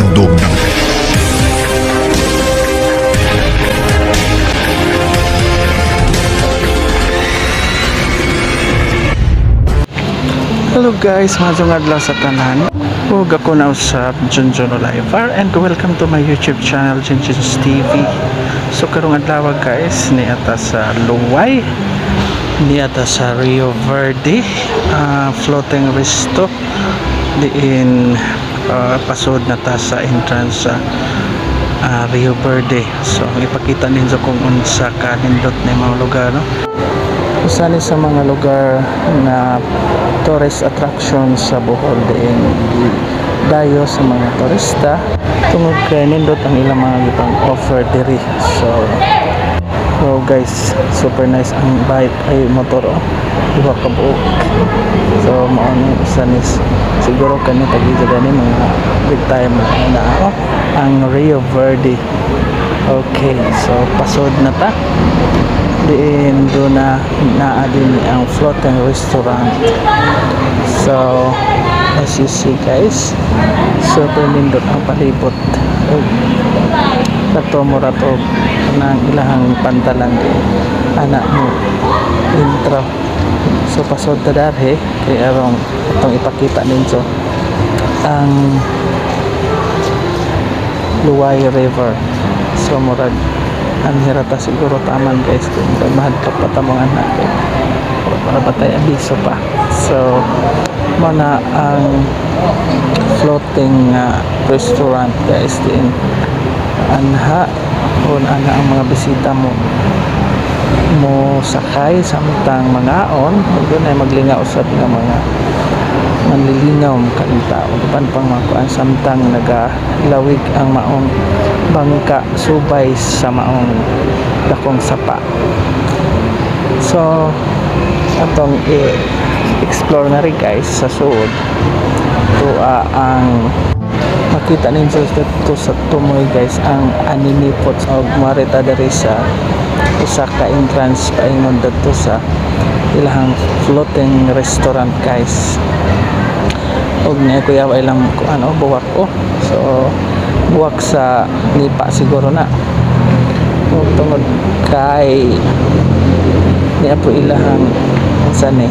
handog ng Hello guys, magandang adlaw sa tanan. Ug ako na usab Junjun Loay and welcome to my YouTube channel Junjun's TV. So karong adlaw guys, niata sa Loay, niata sa Rio Verde, floating Resto diin pasod na ta sa entrance sa Rio Verde. So ipakita ninyo kung unsa ka nindot na mga lugar, no? Usa ni sa mga lugar na tourist attraction sa Bohol din dayo sa mga turista tungod kay nindot ang ilang mga gipang offer diri. So guys, super nice ang bike ay motor, duha ka buok. So mao ni usa ni siguro kani tagisa gani mga big time na ang Rio Verde. Okay, so pasod na ta diin do na din ang floating restaurant. So as you see guys, super nindot ang palibot. Kato mo rato ng ilahang pantalan din anak mo intro. So pasod ta darhe kay arong itong ipakita ninyo ang Loay River. So murag ang hirata siguro taman guys kung mahadlok pa tamang anak para batay abiso pa. So mana ang floating restaurant guys din anha kung ana ang mga bisita mo sakay samtang mangaon doon ay maglingaw usab nga mga manlilingaw kaning tao pan pang makuan samtang nagalawig ang maong bangka subay sa maong dakong sapa. So atong i-explore na rin guys sa suod to ang makita ninyo dito sa tumoy guys ang Aninipot og marita diri sa usa ka entrance paingon dito sa ilahang floating restaurant guys. Og niya kuya ay lang buwak so buwak sa nipa siguro na o tungod kay niya po ilahang saan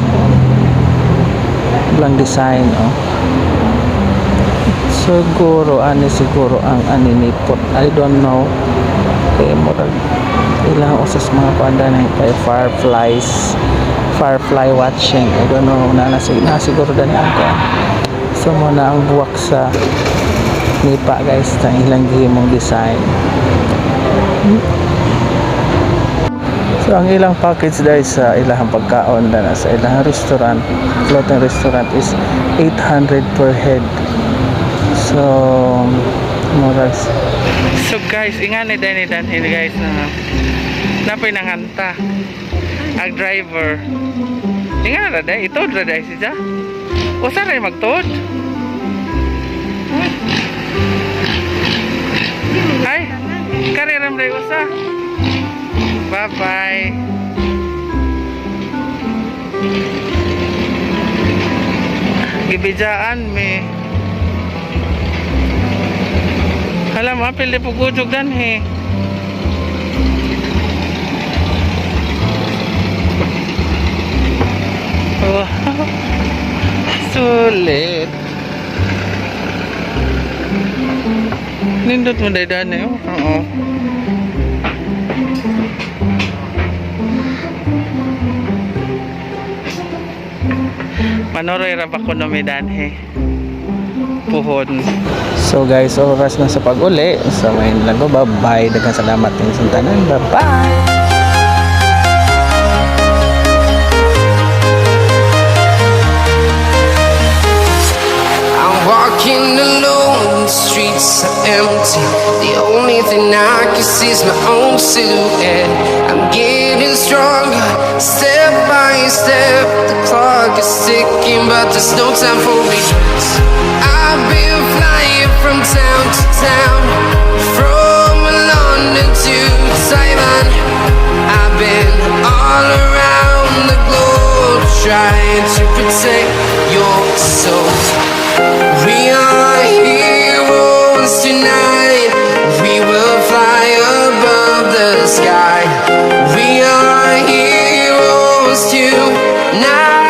blang design siguro ang Aninipot, I don't know kay murag ilang usas mga kuanda na kay firefly watching, I don't know na siguro dani ako. So mo na ang buwak sa nipa guys ng ilang gihimong design. So ang ilang package guys sa ilang pagkaon na sa ilang restaurant, floating restaurant is 800 per head. So moras. So guys, ingani din guys na napay nanganta ang driver. Ingana ra day ito ra day siya. Usa ray magtuod. Ay, kariram ray usa. Bye bye. Gibijaan me. Alam apil di pugujog dan he. Wow. Sulit. Nindot mo daydan oo. Manoroy ra ba ko no medanhe puhon. So guys, oras na sa pag-uli. So ngayon lang ko, bye-bye. Daghang salamat din sa tanan. Bye-bye. Walking alone, the streets are empty. The only thing I can see is my own silhouette. I'm getting stronger, step by step. The clock is ticking, but there's no time for regrets. I've been flying from town to town, from London to Taiwan. I've been all around the globe, trying to protect your soul. We are heroes. close to now.